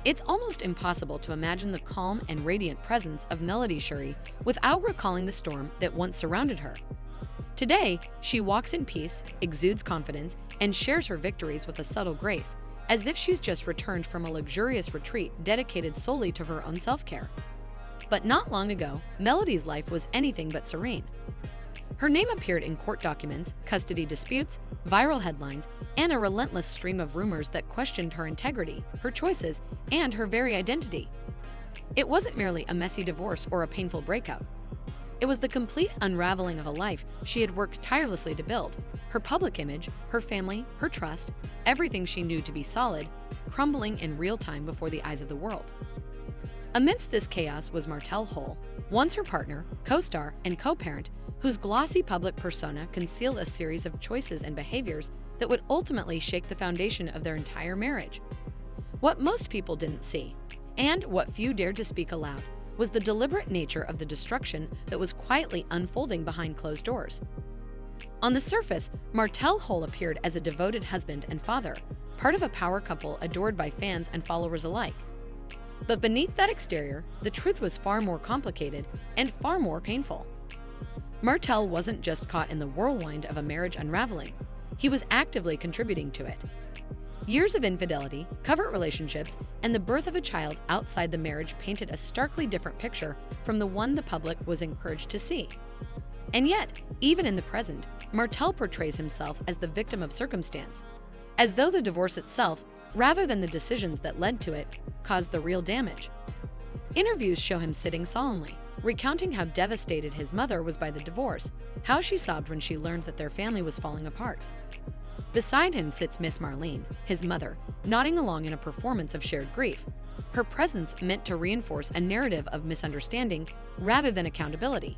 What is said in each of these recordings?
It's almost impossible to imagine the calm and radiant presence of Melody Shari without recalling the storm that once surrounded her. Today, she walks in peace, exudes confidence, and shares her victories with a subtle grace, as if she's just returned from a luxurious retreat dedicated solely to her own self-care. But not long ago, Melody's life was anything but serene. Her name appeared in court documents, custody disputes, viral headlines, and a relentless stream of rumors that questioned her integrity, her choices, and her very identity. It wasn't merely a messy divorce or a painful breakup. It was the complete unraveling of a life she had worked tirelessly to build. Her public image, her family, her trust, everything she knew to be solid, crumbling in real time before the eyes of the world. Amidst this chaos was Martell Holt, once her partner, co-star, and co-parent, whose glossy public persona concealed a series of choices and behaviors that would ultimately shake the foundation of their entire marriage. What most people didn't see, and what few dared to speak aloud, was the deliberate nature of the destruction that was quietly unfolding behind closed doors. On the surface, Martell Holt appeared as a devoted husband and father, part of a power couple adored by fans and followers alike. But beneath that exterior, the truth was far more complicated and far more painful. Martell wasn't just caught in the whirlwind of a marriage unraveling, he was actively contributing to it. Years of infidelity, covert relationships, and the birth of a child outside the marriage painted a starkly different picture from the one the public was encouraged to see. And yet, even in the present, Martell portrays himself as the victim of circumstance, as though the divorce itself, rather than the decisions that led to it, caused the real damage. Interviews show him sitting solemnly, recounting how devastated his mother was by the divorce, how she sobbed when she learned that their family was falling apart. Beside him sits Miss Marlene, his mother, nodding along in a performance of shared grief, her presence meant to reinforce a narrative of misunderstanding rather than accountability.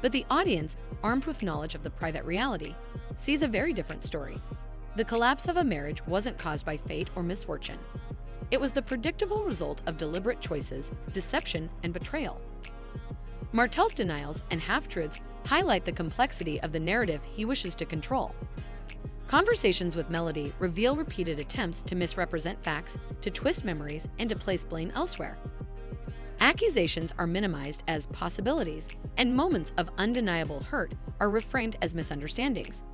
But the audience, armed with knowledge of the private reality, sees a very different story. The collapse of a marriage wasn't caused by fate or misfortune. It was the predictable result of deliberate choices, deception, and betrayal. Martell's denials and half-truths highlight the complexity of the narrative he wishes to control. Conversations with Melody reveal repeated attempts to misrepresent facts, to twist memories, and to place blame elsewhere. Accusations are minimized as possibilities, and moments of undeniable hurt are reframed as misunderstandings.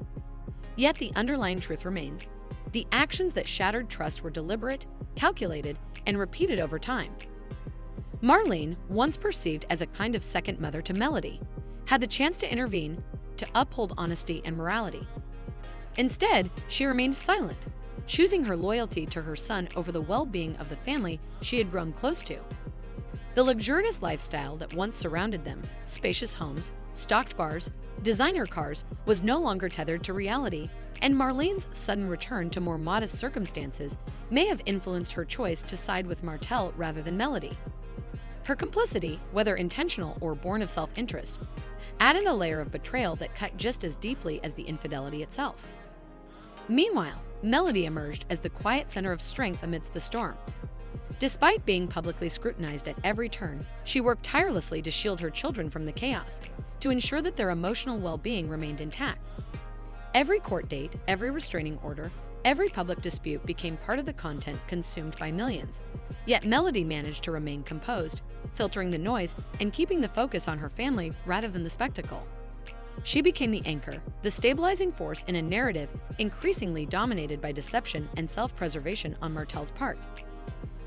Yet the underlying truth remains. The actions that shattered trust were deliberate, calculated, and repeated over time. Marlene, once perceived as a kind of second mother to Melody, had the chance to intervene, to uphold honesty and morality. Instead, she remained silent, choosing her loyalty to her son over the well-being of the family she had grown close to. The luxurious lifestyle that once surrounded them, spacious homes, stocked bars, designer cars, was no longer tethered to reality, and Marlene's sudden return to more modest circumstances may have influenced her choice to side with Martell rather than Melody. Her complicity, whether intentional or born of self-interest, added a layer of betrayal that cut just as deeply as the infidelity itself. Meanwhile, Melody emerged as the quiet center of strength amidst the storm. Despite being publicly scrutinized at every turn, she worked tirelessly to shield her children from the chaos, to ensure that their emotional well-being remained intact. Every court date, every restraining order, every public dispute became part of the content consumed by millions. Yet Melody managed to remain composed, filtering the noise and keeping the focus on her family rather than the spectacle. She became the anchor, the stabilizing force in a narrative increasingly dominated by deception and self-preservation on Martell's part.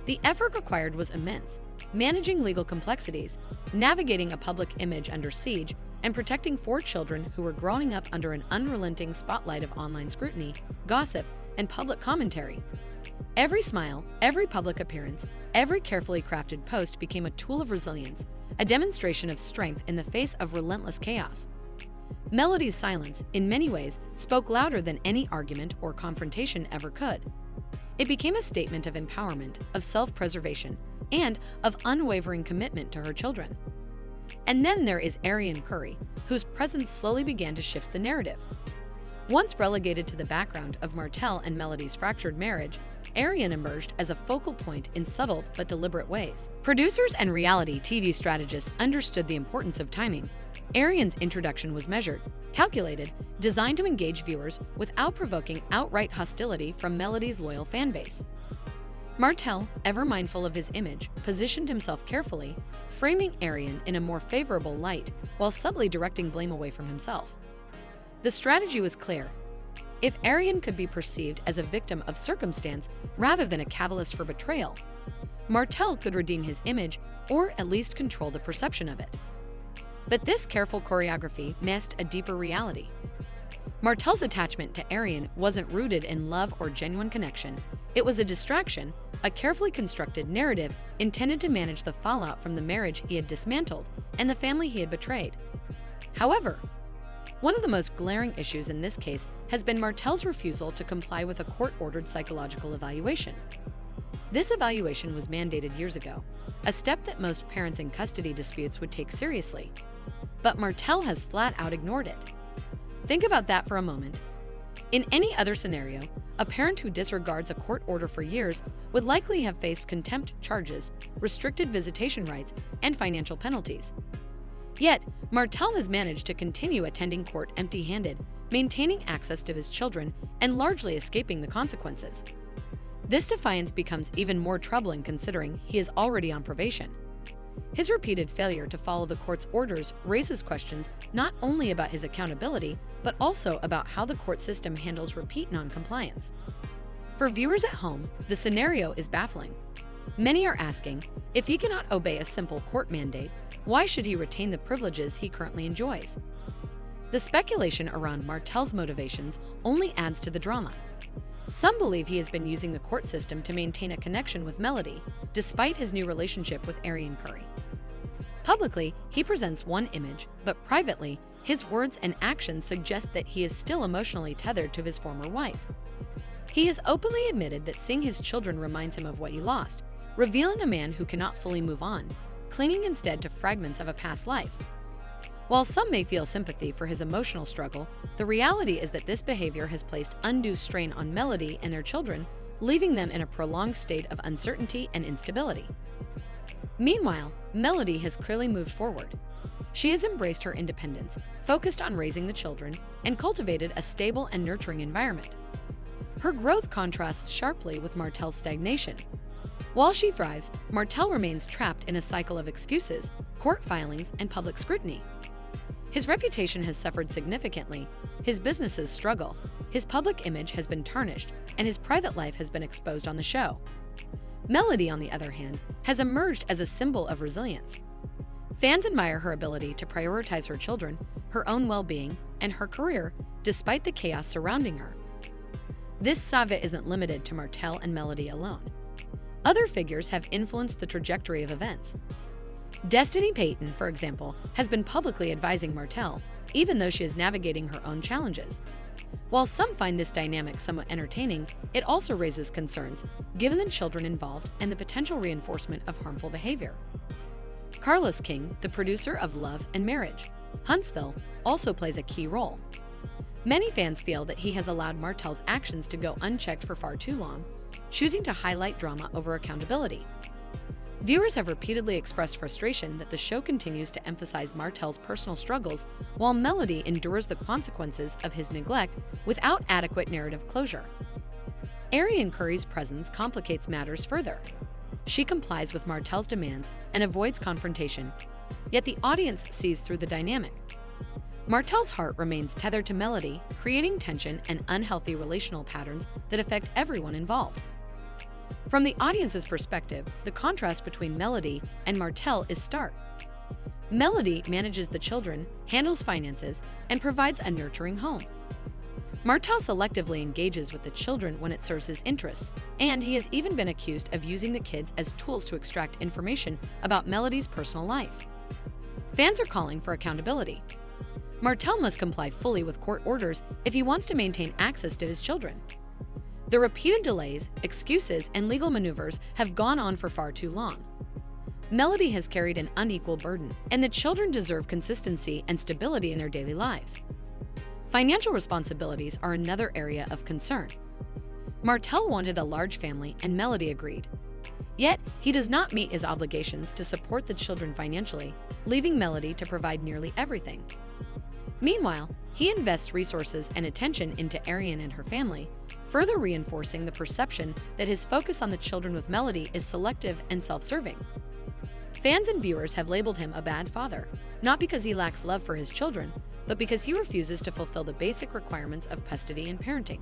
The effort required was immense, managing legal complexities, navigating a public image under siege, and protecting 4 children who were growing up under an unrelenting spotlight of online scrutiny, gossip, and public commentary. Every smile, every public appearance, every carefully crafted post became a tool of resilience, a demonstration of strength in the face of relentless chaos. Melody's silence, in many ways, spoke louder than any argument or confrontation ever could. It became a statement of empowerment, of self-preservation, and of unwavering commitment to her children. And then there is Arian Curry, whose presence slowly began to shift the narrative. Once relegated to the background of Martell and Melody's fractured marriage, Arian emerged as a focal point in subtle but deliberate ways. Producers and reality TV strategists understood the importance of timing. Arian's introduction was measured, calculated, designed to engage viewers without provoking outright hostility from Melody's loyal fanbase. Martell, ever mindful of his image, positioned himself carefully, framing Arian in a more favorable light while subtly directing blame away from himself. The strategy was clear. If Arian could be perceived as a victim of circumstance rather than a catalyst for betrayal, Martell could redeem his image or at least control the perception of it. But this careful choreography masked a deeper reality. Martell's attachment to Arian wasn't rooted in love or genuine connection. It was a distraction, a carefully constructed narrative intended to manage the fallout from the marriage he had dismantled and the family he had betrayed. However, one of the most glaring issues in this case has been Martell's refusal to comply with a court-ordered psychological evaluation. This evaluation was mandated years ago, a step that most parents in custody disputes would take seriously. But Martell has flat-out ignored it. Think about that for a moment. In any other scenario, a parent who disregards a court order for years would likely have faced contempt charges, restricted visitation rights, and financial penalties. Yet, Martell has managed to continue attending court empty-handed, maintaining access to his children, and largely escaping the consequences. This defiance becomes even more troubling considering he is already on probation. His repeated failure to follow the court's orders raises questions not only about his accountability, but also about how the court system handles repeat non-compliance. For viewers at home, the scenario is baffling. Many are asking, if he cannot obey a simple court mandate, why should he retain the privileges he currently enjoys? The speculation around Martell's motivations only adds to the drama. Some believe he has been using the court system to maintain a connection with Melody, despite his new relationship with Arian Curry. Publicly, he presents one image, but privately, his words and actions suggest that he is still emotionally tethered to his former wife. He has openly admitted that seeing his children reminds him of what he lost, revealing a man who cannot fully move on, clinging instead to fragments of a past life. While some may feel sympathy for his emotional struggle, the reality is that this behavior has placed undue strain on Melody and their children, leaving them in a prolonged state of uncertainty and instability. Meanwhile, Melody has clearly moved forward. She has embraced her independence, focused on raising the children, and cultivated a stable and nurturing environment. Her growth contrasts sharply with Martell's stagnation. While she thrives, Martell remains trapped in a cycle of excuses, court filings, and public scrutiny. His reputation has suffered significantly, his businesses struggle, his public image has been tarnished, and his private life has been exposed on the show. Melody, on the other hand, has emerged as a symbol of resilience. Fans admire her ability to prioritize her children, her own well-being, and her career, despite the chaos surrounding her. This saga isn't limited to Martell and Melody alone. Other figures have influenced the trajectory of events. Destiny Payton, for example, has been publicly advising Martell, even though she is navigating her own challenges. While some find this dynamic somewhat entertaining, it also raises concerns, given the children involved and the potential reinforcement of harmful behavior. Carlos King, the producer of Love and Marriage, Huntsville, also plays a key role. Many fans feel that he has allowed Martell's actions to go unchecked for far too long, choosing to highlight drama over accountability. Viewers have repeatedly expressed frustration that the show continues to emphasize Martell's personal struggles while Melody endures the consequences of his neglect without adequate narrative closure. Arian Curry's presence complicates matters further. She complies with Martell's demands and avoids confrontation, yet the audience sees through the dynamic. Martell's heart remains tethered to Melody, creating tension and unhealthy relational patterns that affect everyone involved. From the audience's perspective, the contrast between Melody and Martell is stark. Melody manages the children, handles finances, and provides a nurturing home. Martell selectively engages with the children when it serves his interests, and he has even been accused of using the kids as tools to extract information about Melody's personal life. Fans are calling for accountability. Martell must comply fully with court orders if he wants to maintain access to his children. The repeated delays, excuses, and legal maneuvers have gone on for far too long. Melody has carried an unequal burden, and the children deserve consistency and stability in their daily lives. Financial responsibilities are another area of concern. Martell wanted a large family, and Melody agreed. Yet, he does not meet his obligations to support the children financially, leaving Melody to provide nearly everything. Meanwhile, he invests resources and attention into Arian and her family, further reinforcing the perception that his focus on the children with Melody is selective and self-serving. Fans and viewers have labeled him a bad father, not because he lacks love for his children, but because he refuses to fulfill the basic requirements of custody and parenting.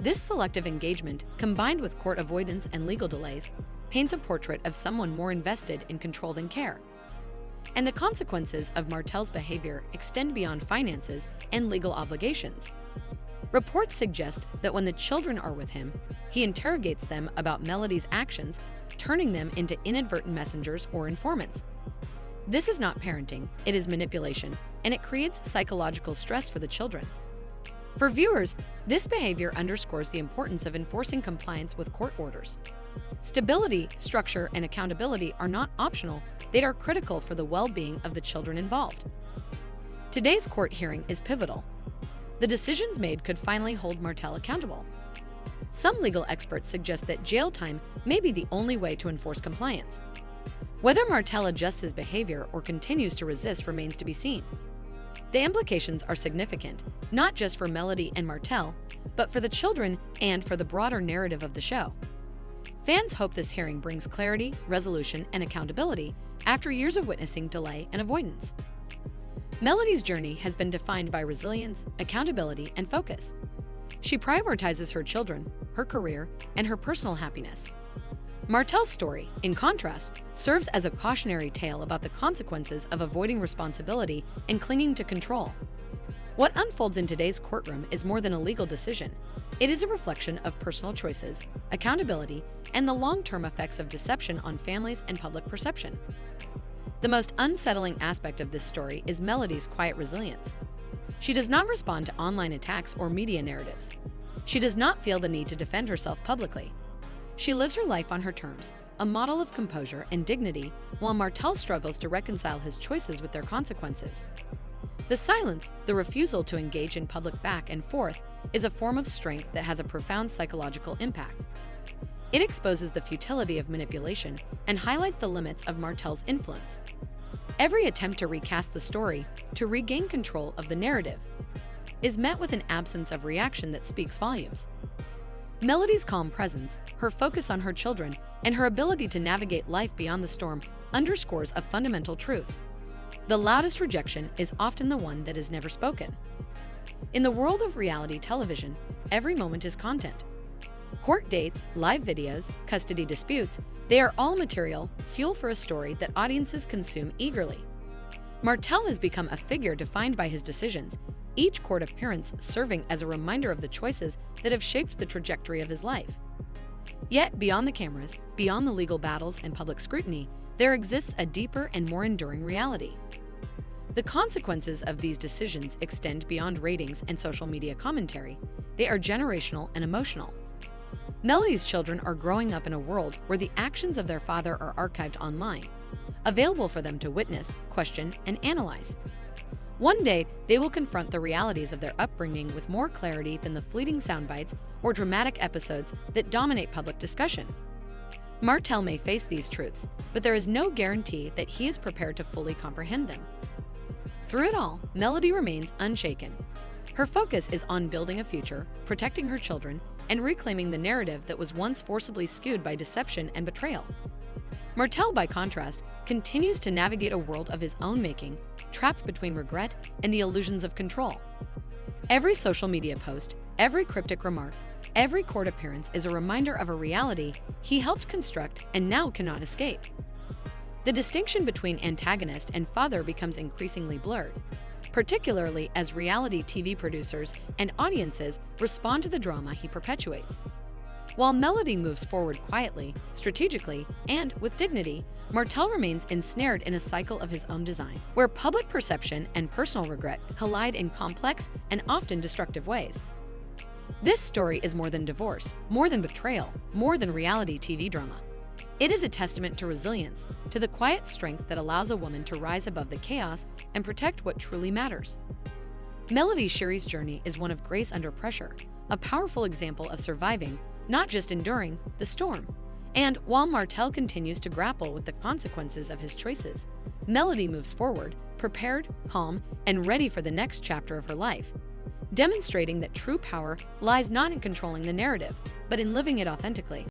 This selective engagement, combined with court avoidance and legal delays, paints a portrait of someone more invested in control than care. And the consequences of Martell's behavior extend beyond finances and legal obligations. Reports suggest that when the children are with him, he interrogates them about Melody's actions, turning them into inadvertent messengers or informants. This is not parenting, it is manipulation, and it creates psychological stress for the children. For viewers, this behavior underscores the importance of enforcing compliance with court orders. Stability, structure, and accountability are not optional, they are critical for the well-being of the children involved. Today's court hearing is pivotal. The decisions made could finally hold Martell accountable. Some legal experts suggest that jail time may be the only way to enforce compliance. Whether Martell adjusts his behavior or continues to resist remains to be seen. The implications are significant, not just for Melody and Martell, but for the children and for the broader narrative of the show. Fans hope this hearing brings clarity, resolution, and accountability after years of witnessing delay and avoidance. Melody's journey has been defined by resilience, accountability, and focus. She prioritizes her children, her career, and her personal happiness. Martell's story, in contrast, serves as a cautionary tale about the consequences of avoiding responsibility and clinging to control. What unfolds in today's courtroom is more than a legal decision. It is a reflection of personal choices, accountability, and the long-term effects of deception on families and public perception. The most unsettling aspect of this story is Melody's quiet resilience. She does not respond to online attacks or media narratives. She does not feel the need to defend herself publicly. She lives her life on her terms, a model of composure and dignity, while Martell struggles to reconcile his choices with their consequences. The silence, the refusal to engage in public back and forth, is a form of strength that has a profound psychological impact. It exposes the futility of manipulation and highlights the limits of Martell's influence. Every attempt to recast the story, to regain control of the narrative, is met with an absence of reaction that speaks volumes. Melody's calm presence, her focus on her children, and her ability to navigate life beyond the storm underscores a fundamental truth. The loudest rejection is often the one that is never spoken. In the world of reality television, every moment is content. Court dates, live videos, custody disputes, they are all material, fuel for a story that audiences consume eagerly. Martell has become a figure defined by his decisions, each court appearance serving as a reminder of the choices that have shaped the trajectory of his life. Yet, beyond the cameras, beyond the legal battles and public scrutiny, there exists a deeper and more enduring reality. The consequences of these decisions extend beyond ratings and social media commentary. They are generational and emotional. Melody's children are growing up in a world where the actions of their father are archived online, available for them to witness, question, and analyze. One day, they will confront the realities of their upbringing with more clarity than the fleeting soundbites or dramatic episodes that dominate public discussion. Martell may face these truths, but there is no guarantee that he is prepared to fully comprehend them. Through it all, Melody remains unshaken. Her focus is on building a future, protecting her children, and reclaiming the narrative that was once forcibly skewed by deception and betrayal. Martell, by contrast, continues to navigate a world of his own making, trapped between regret and the illusions of control. Every social media post, every cryptic remark, every court appearance is a reminder of a reality he helped construct and now cannot escape. The distinction between antagonist and father becomes increasingly blurred, particularly as reality TV producers and audiences respond to the drama he perpetuates. While Melody moves forward quietly, strategically, and with dignity, Martell remains ensnared in a cycle of his own design, where public perception and personal regret collide in complex and often destructive ways. This story is more than divorce, more than betrayal, more than reality TV drama. It is a testament to resilience, to the quiet strength that allows a woman to rise above the chaos and protect what truly matters. Melody Shari's journey is one of grace under pressure, a powerful example of surviving, not just enduring, the storm. And while Martell continues to grapple with the consequences of his choices, Melody moves forward, prepared, calm, and ready for the next chapter of her life. demonstrating that true power lies not in controlling the narrative, but in living it authentically.